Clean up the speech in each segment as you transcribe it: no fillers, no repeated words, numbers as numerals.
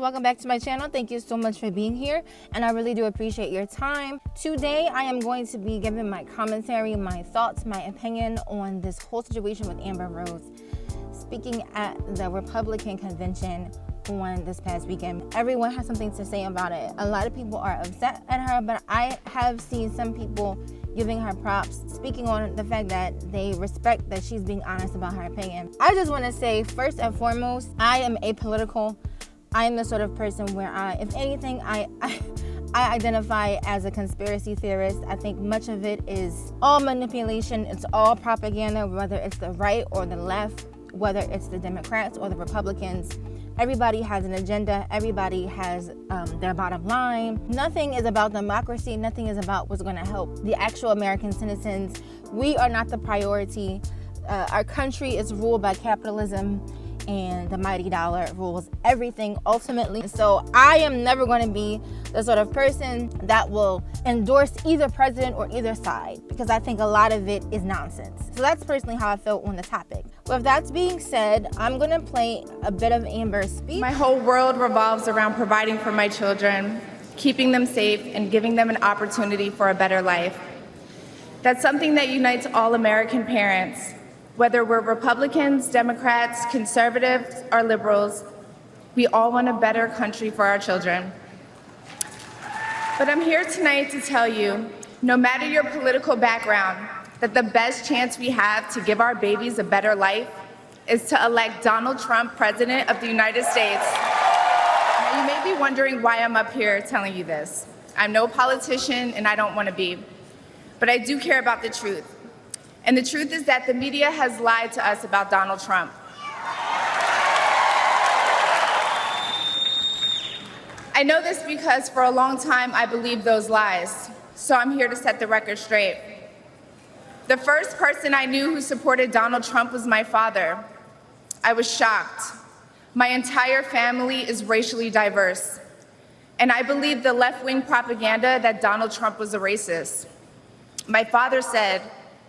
welcome back to my channel. Thank you so much for being here, and I really do appreciate your time. Today I am going to be giving my commentary, my thoughts, my opinion on this whole situation with Amber Rose speaking at the Republican convention on this past weekend. Everyone has something to say about it. A lot of people are upset at her, but I have seen some people giving her props, speaking on the fact that they respect that she's being honest about her opinion. I just want to say, first and foremost, I am apolitical. I am the sort of person where if anything, I identify as a conspiracy theorist. I think much of it is all manipulation. It's all propaganda, whether it's the right or the left, whether it's the Democrats or the Republicans. Everybody has an agenda. Everybody has their bottom line. Nothing is about democracy. Nothing is about what's going to help the actual American citizens. We are not the priority. Our country is ruled by capitalism, and the mighty dollar rules everything ultimately. So I am never going to be the sort of person that will endorse either president or either side, because I think a lot of it is nonsense. So that's personally how I felt on the topic. With that being said, I'm going to play a bit of Amber's speech. My whole world revolves around providing for my children, keeping them safe, and giving them an opportunity for a better life. That's something that unites all American parents. Whether we're Republicans, Democrats, conservatives, or liberals, we all want a better country for our children. But I'm here tonight to tell you, no matter your political background, that the best chance we have to give our babies a better life is to elect Donald Trump President of the United States. Now, you may be wondering why I'm up here telling you this. I'm no politician, and I don't want to be. But I do care about the truth. And the truth is that the media has lied to us about Donald Trump. I know this because for a long time I believed those lies, so I'm here to set the record straight. The first person I knew who supported Donald Trump was my father. I was shocked. My entire family is racially diverse, and I believed the left-wing propaganda that Donald Trump was a racist. My father said,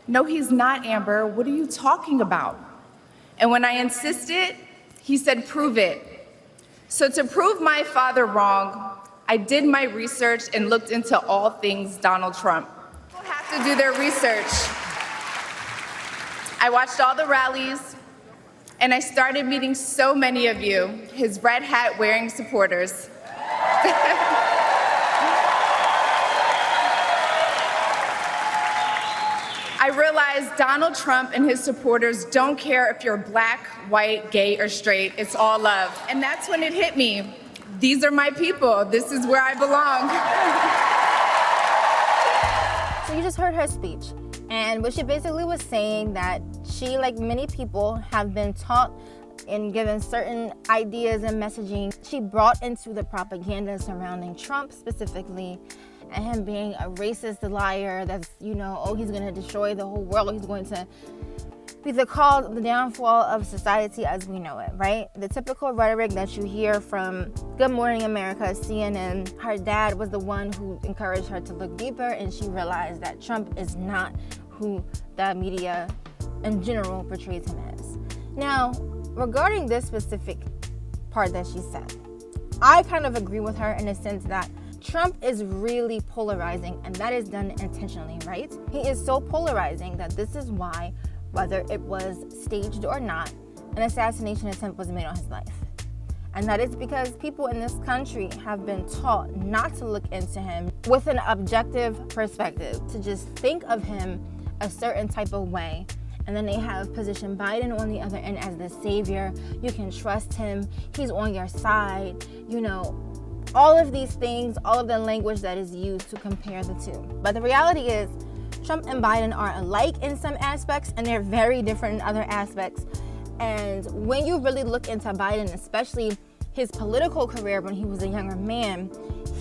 "No, he's not, Amber. What are you talking about?" And when I insisted, he said, "Prove it." So to prove my father wrong, I did my research and looked into all things Donald Trump. People have to do their research. I watched all the rallies, and I started meeting so many of you, his red hat wearing supporters. I realized Donald Trump and his supporters don't care if you're black, white, gay, or straight. It's all love. And that's when it hit me. These are my people. This is where I belong. So you just heard her speech. And what she basically was saying that she, like many people, have been taught and given certain ideas and messaging. She brought into the propaganda surrounding Trump specifically, and him being a racist liar that's, oh, he's going to destroy the whole world. He's going to be the cause of the downfall of society as we know it, right? The typical rhetoric that you hear from Good Morning America, CNN. Her dad was the one who encouraged her to look deeper, and she realized that Trump is not who the media in general portrays him as. Now, regarding this specific part that she said, I kind of agree with her in the sense that Trump is really polarizing, and that is done intentionally, right? He is so polarizing that this is why, whether it was staged or not, an assassination attempt was made on his life. And that is because people in this country have been taught not to look into him with an objective perspective, to just think of him a certain type of way. And then they have positioned Biden on the other end as the savior. You can trust him. He's on your side. All of these things, all of the language that is used to compare the two. But the reality is, Trump and Biden are alike in some aspects, and they're very different in other aspects. And when you really look into Biden, especially his political career when he was a younger man,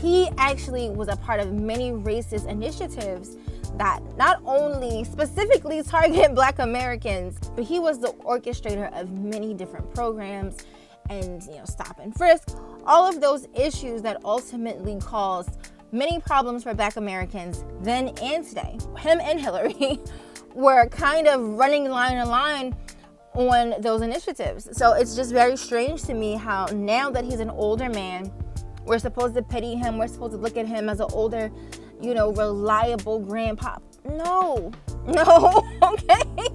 he actually was a part of many racist initiatives that not only specifically target Black Americans, but he was the orchestrator of many different programs and stop and frisk, all of those issues that ultimately caused many problems for Black Americans then and today. Him and Hillary were kind of running line in line on those initiatives. So it's just very strange to me how now that he's an older man, we're supposed to pity him. We're supposed to look at him as an older, reliable grandpa. No, okay?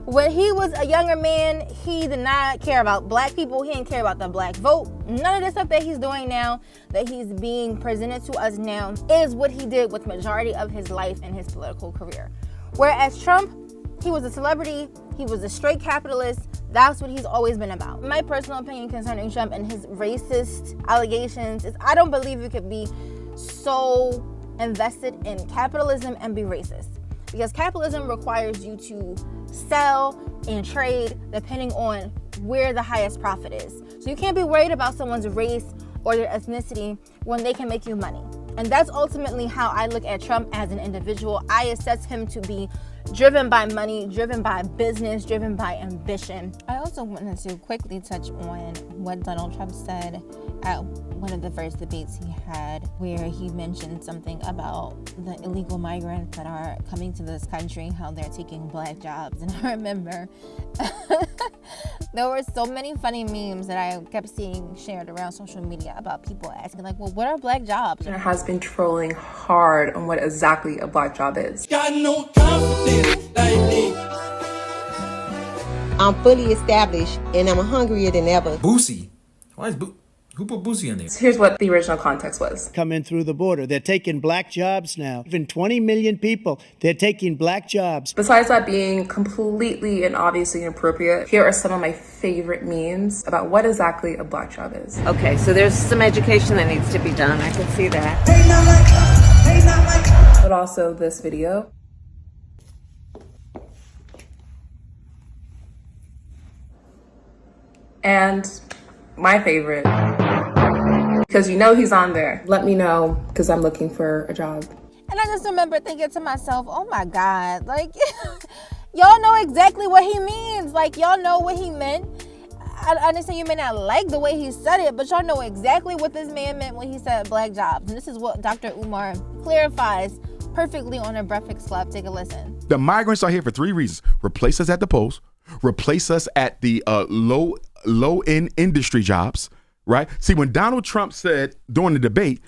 When he was a younger man, he did not care about black people. He didn't care about the black vote. None of the stuff that he's doing now, that he's being presented to us now, is what he did with majority of his life and his political career. Whereas Trump, he was a celebrity. He was a straight capitalist. That's what he's always been about. My personal opinion concerning Trump and his racist allegations is I don't believe you could be so invested in capitalism and be racist. Because capitalism requires you to sell and trade depending on where the highest profit is. So you can't be worried about someone's race or their ethnicity when they can make you money. And that's ultimately how I look at Trump as an individual. I assess him to be driven by money, driven by business, driven by ambition. I also wanted to quickly touch on what Donald Trump said at one of the first debates he had, where he mentioned something about the illegal migrants that are coming to this country, how they're taking black jobs. And I remember there were so many funny memes that I kept seeing shared around social media about people asking, like, well, what are black jobs? There has been trolling hard on what exactly a black job is. Got no confidence like me. I'm fully established and I'm hungrier than ever. Boosie. Who put Boosie in there? Here's what the original context was. Come in through the border. They're taking black jobs now. Even 20 million people, they're taking black jobs. Besides that being completely and obviously inappropriate, here are some of my favorite memes about what exactly a black job is. Okay, so there's some education that needs to be done. I can see that. But also this video. And my favorite, because he's on there. Let me know, because I'm looking for a job. And I just remember thinking to myself, oh my God, like, y'all know exactly what he means. Like, y'all know what he meant. I understand you may not like the way he said it, but y'all know exactly what this man meant when he said black jobs. And this is what Dr. Umar clarifies perfectly on her Breakfast Club. Take a listen. The migrants are here for 3 reasons. Replace us at the polls, replace us at the low-end industry jobs, right? See, when Donald Trump said during the debate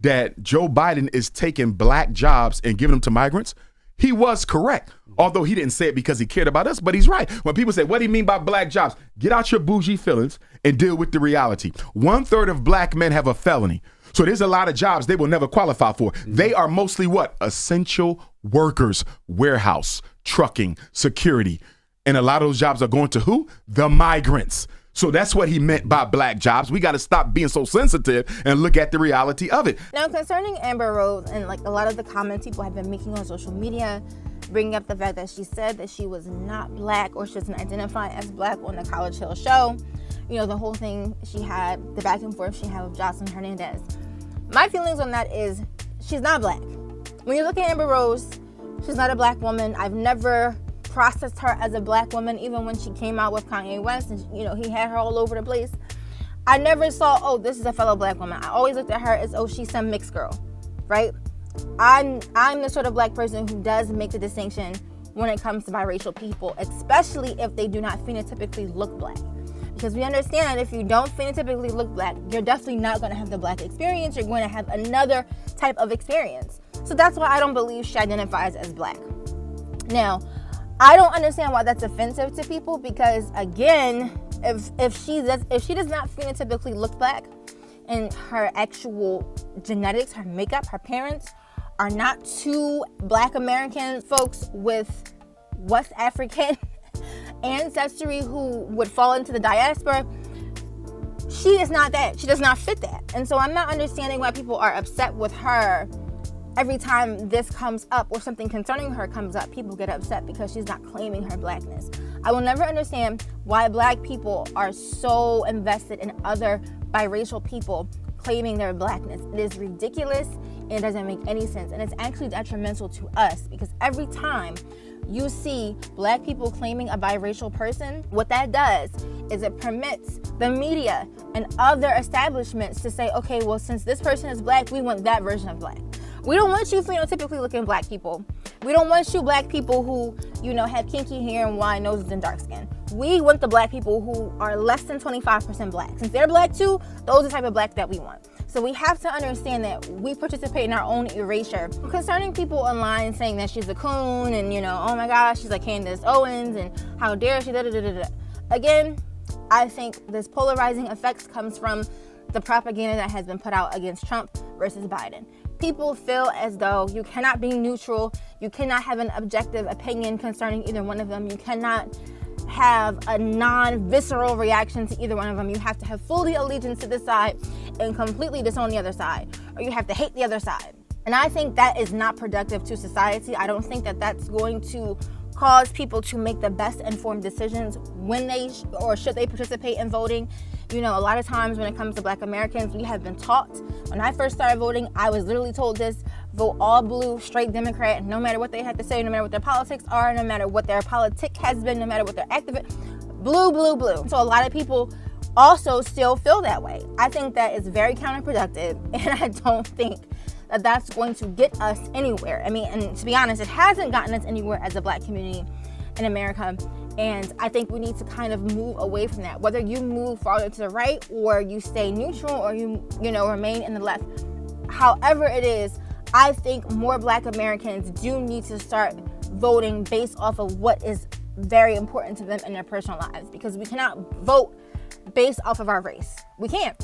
that Joe Biden is taking black jobs and giving them to migrants, he was correct. Although he didn't say it because he cared about us, but he's right. When people say, what do you mean by black jobs? Get out your bougie feelings and deal with the reality. 1/3 of black men have a felony. So there's a lot of jobs they will never qualify for. They are mostly what? Essential workers, warehouse, trucking, security. And a lot of those jobs are going to who? The migrants. So that's what he meant by black jobs. We got to stop being so sensitive and look at the reality of it. Now, concerning Amber Rose and like a lot of the comments people have been making on social media, bringing up the fact that she said that she was not black or she doesn't identify as black on the College Hill show. The whole thing she had, the back and forth she had with Jocelyn Hernandez. My feelings on that is she's not black. When you look at Amber Rose, she's not a black woman. I've never processed her as a black woman, even when she came out with Kanye West and he had her all over the place. I never saw, oh, this is a fellow black woman. I always looked at her as, oh, she's some mixed girl, right? I'm the sort of black person who does make the distinction when it comes to biracial people, especially if they do not phenotypically look black. Because we understand that if you don't phenotypically look black, you're definitely not going to have the black experience. You're going to have another type of experience. So that's why I don't believe she identifies as black. Now, I don't understand why that's offensive to people because, again, if she does not phenotypically look black and her actual genetics, her makeup, her parents are not two black American folks with West African ancestry who would fall into the diaspora, she is not that. She does not fit that. And so I'm not understanding why people are upset with her. Every time this comes up or something concerning her comes up, people get upset because she's not claiming her blackness. I will never understand why black people are so invested in other biracial people claiming their blackness. It is ridiculous and it doesn't make any sense. And it's actually detrimental to us because every time you see black people claiming a biracial person, what that does is it permits the media and other establishments to say, okay, well, since this person is black, we want that version of black. We don't want you phenotypically looking black people. We don't want you black people who, have kinky hair and wide noses and dark skin. We want the black people who are less than 25% black. Since they're black too, those are the type of black that we want. So we have to understand that we participate in our own erasure. Concerning people online saying that she's a coon and, oh my gosh, she's like Candace Owens and how dare she, Again, I think this polarizing effects comes from the propaganda that has been put out against Trump versus Biden. People feel as though you cannot be neutral, you cannot have an objective opinion concerning either one of them, you cannot have a non-visceral reaction to either one of them. You have to have fully allegiance to this side and completely disown the other side, or you have to hate the other side. And I think that is not productive to society. I don't think that that's going to cause people to make the best informed decisions when they or should they participate in voting. A lot of times when it comes to black Americans, we have been taught. When I first started voting, I was literally told this: vote all blue, straight Democrat, no matter what they had to say, no matter what their politics are, no matter what their politic has been, no matter what their activist, blue, blue, blue. So a lot of people also still feel that way. I think that is very counterproductive, and I don't think that that's going to get us anywhere. And to be honest, it hasn't gotten us anywhere as a black community in America. And I think we need to kind of move away from that. Whether you move farther to the right or you stay neutral or you remain in the left. However it is, I think more black Americans do need to start voting based off of what is very important to them in their personal lives, because we cannot vote based off of our race. We can't.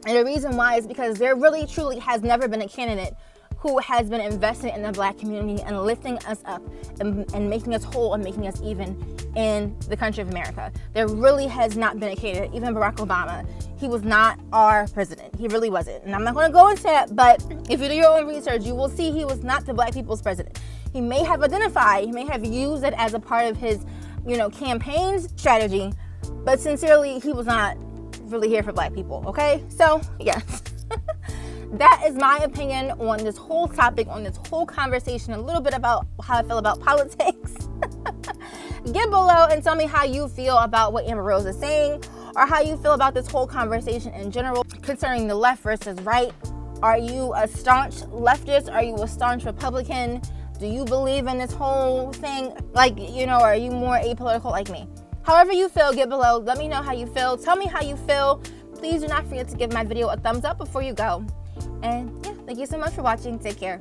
And the reason why is because there really truly has never been a candidate who has been invested in the black community and lifting us up and making us whole and making us even in the country of America. There really has not been a candidate. Even Barack Obama, he was not our president. He really wasn't. And I'm not going to go into that, but if you do your own research, you will see he was not the black people's president. He may have identified, he may have used it as a part of his, campaign strategy, but sincerely, he was not really here for black people, okay? So, yes. That is my opinion on this whole topic, on this whole conversation, a little bit about how I feel about politics. Get below and tell me how you feel about what Amber Rose is saying, or how you feel about this whole conversation in general concerning the left versus right. Are you a staunch leftist? Are you a staunch Republican? Do you believe in this whole thing? Or are you more apolitical like me? However you feel, get below. Let me know how you feel. Tell me how you feel. Please do not forget to give my video a thumbs up before you go. And yeah, thank you so much for watching. Take care.